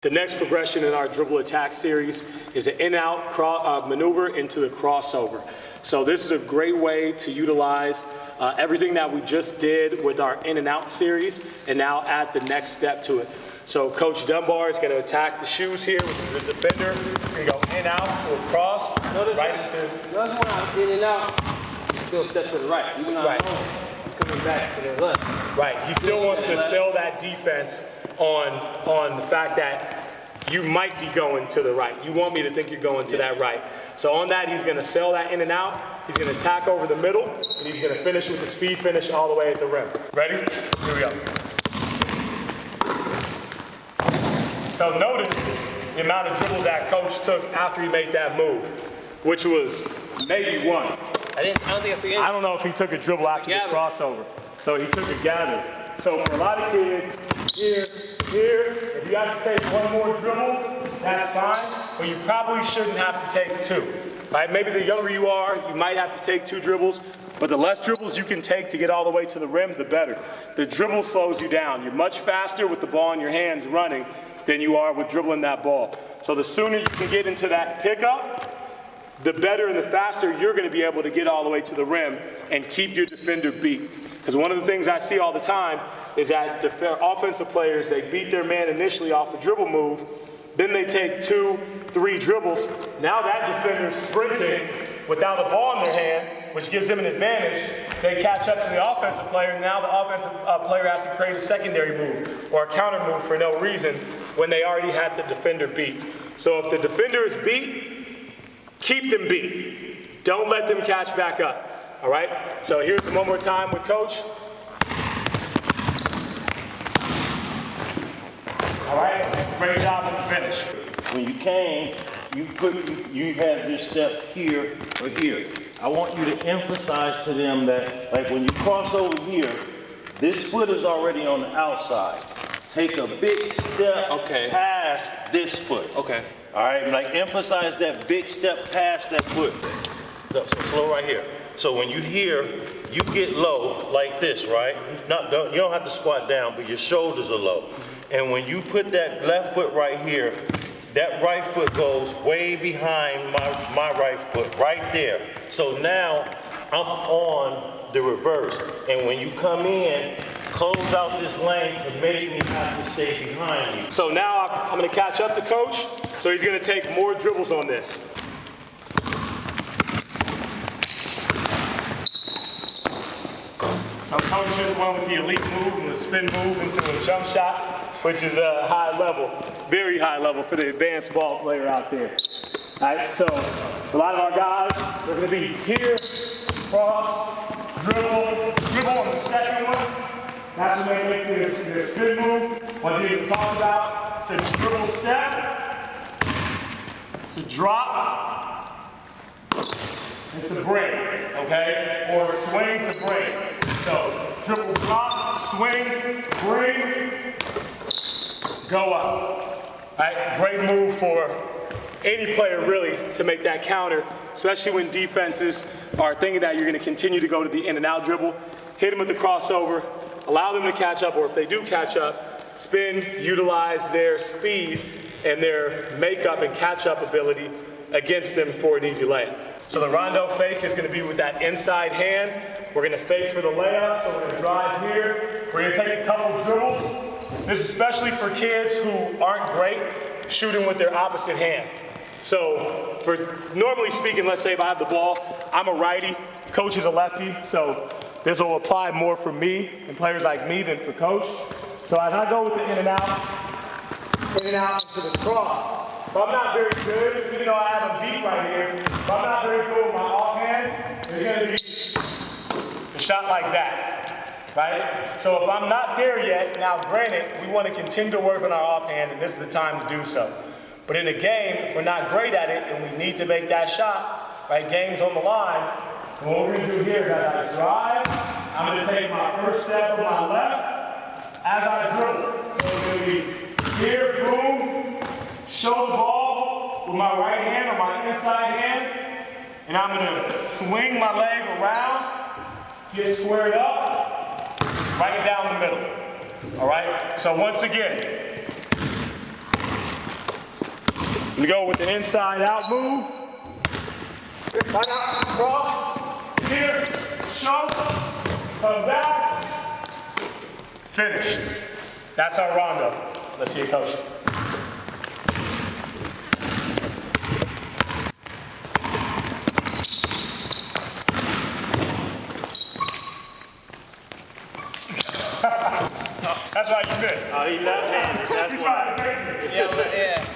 The next progression in our dribble attack series is an in-out maneuver into the crossover. So this is a great way to utilize everything that we just did with our in and out series and now add the next step to it. So Coach Dunbar is going to attack the shoes here, which is a defender. He's going to go in, out to a cross, right into... Notice when I'm in and out, still step to the right. Even though I'm coming back to the left. Right, he still wants to sell that defense on the fact that you might be going to the right. You want me to think you're going to that right. So on that, he's going to sell that in and out. He's going to attack over the middle, and he's going to finish with the speed finish all the way at the rim. Ready? Here we go. So notice the amount of dribbles that coach took after he made that move, which was maybe one. I don't think I took any. I don't know if he took a dribble after the crossover. So he took a gather. So for a lot of kids, here, if you have to take one more dribble, that's fine, but you probably shouldn't have to take two, right? Maybe the younger you are, you might have to take two dribbles, but the less dribbles you can take to get all the way to the rim, the better. The dribble slows you down. You're much faster with the ball in your hands running than you are with dribbling that ball. So the sooner you can get into that pickup, the better and the faster you're going to be able to get all the way to the rim and keep your defender beat. Because one of the things I see all the time is that offensive players, they beat their man initially off a dribble move, then they take 2, 3 dribbles. Now that defender's sprinting without a ball in their hand, which gives them an advantage. They catch up to the offensive player, and now the offensive player has to create a secondary move or a counter move for no reason when they already had the defender beat. So if the defender is beat, keep them beat. Don't let them catch back up. All right, so here's one more time with Coach. All right, great job on the finish. When you came, you had this step here or here. I want you to emphasize to them that, like when you cross over here, this foot is already on the outside. Take a big step past this foot. Okay. All right, like emphasize that big step past that foot. So slow right here. So when you hear, you get low like this, right? You don't have to squat down, but your shoulders are low. And when you put that left foot right here, that right foot goes way behind my right foot, right there. So now I'm on the reverse. And when you come in, close out this lane to make me have to stay behind you. So now I'm going to catch up to Coach. So he's going to take more dribbles on this. So Coach just went with the elite move and the spin move into a jump shot, which is a high level, very high level for the advanced ball player out there. All right, so a lot of our guys, they're going to be here, cross, dribble on the second one. That's when they make the spin move. What you talk about, it's a dribble step, it's a drop, it's a break, okay? Or swing to break. So dribble, drop, swing, bring, go up. All right, great move for any player really to make that counter, especially when defenses are thinking that you're going to continue to go to the in and out dribble. Hit them with the crossover, allow them to catch up, or if they do catch up, spin, utilize their speed and their makeup and catch up ability against them for an easy layup. So the Rondo fake is going to be with that inside hand. We're going to fake for the layup, so we're going to drive here. We're going to take a couple dribbles. This is especially for kids who aren't great shooting with their opposite hand. So for normally speaking, let's say if I have the ball, I'm a righty, Coach is a lefty, so this will apply more for me and players like me than for Coach. So as I go with the in and out to the cross, if I'm not very good, even though I have a beat right here, if I'm not very good with my offhand, it's going to be a shot like that, right? So if I'm not there yet, now granted, we want to continue to work on our offhand, and this is the time to do so. But in a game, if we're not great at it and we need to make that shot, right, game's on the line, what we're going to do here is as I drive, I'm going to take my first step with my left as I dribble. So it's going to be here, boom, show the ball with my right hand or my inside hand, and I'm going to swing my leg around, get squared up, right down the middle. All right? So once again, We go with an inside out move. Right out, cross, here, show, come back, finish. That's our rondo. Let's see it, coach. That's why you missed. Oh, he left-handed, that's why.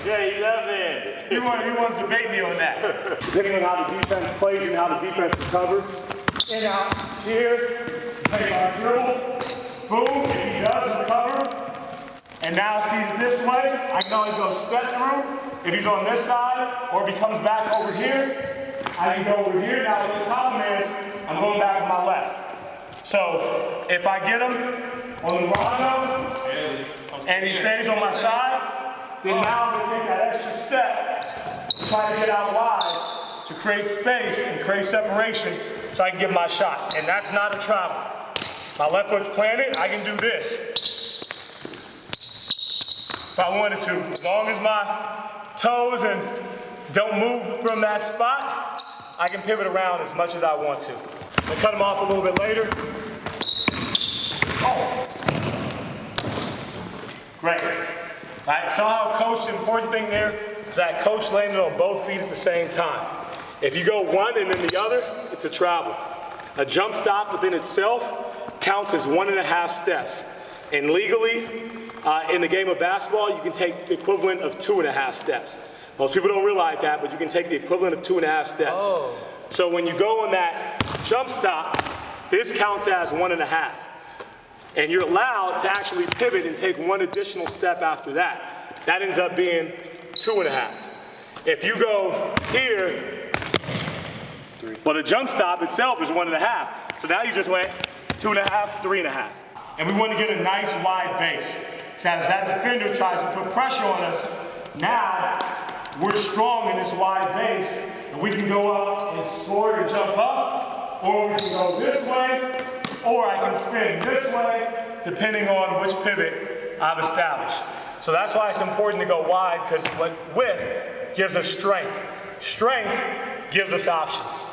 Yeah, he left-handed. You want to debate me on that. Depending on how the defense plays and how the defense recovers. In, out, here, take our dribble, boom, if he does recover, and now sees it this way, I can always go step through. If he's on this side, or if he comes back over here, I can go over here. Now the problem is, I'm going back with my left. So, if I get him on the Rondo, and he stays on my side, then now I'm going to take that extra step to try to get out wide to create space and create separation so I can get my shot. And that's not a travel. My left foot's planted, I can do this if I wanted to. As long as my toes and don't move from that spot, I can pivot around as much as I want to. I cut them off a little bit later. Oh. Great. All right, somehow coach, the important thing there is that coach landed on both feet at the same time. If you go one and then the other, it's a travel. A jump stop within itself counts as 1.5 steps. And legally, in the game of basketball, you can take the equivalent of 2.5 steps. Most people don't realize that, but you can take the equivalent of 2.5 steps. Oh. So when you go on that jump stop, this counts as 1.5. And you're allowed to actually pivot and take one additional step after that. That ends up being 2.5. If you go here, well, the jump stop itself is 1.5. So now you just went 2.5, 3.5. And we want to get a nice wide base. So as that defender tries to put pressure on us, now we're strong in this wide base, and we can go up and score and jump up, or we can go this way, or I can spin this way, depending on which pivot I've established. So that's why it's important to go wide, because width gives us strength. Strength gives us options.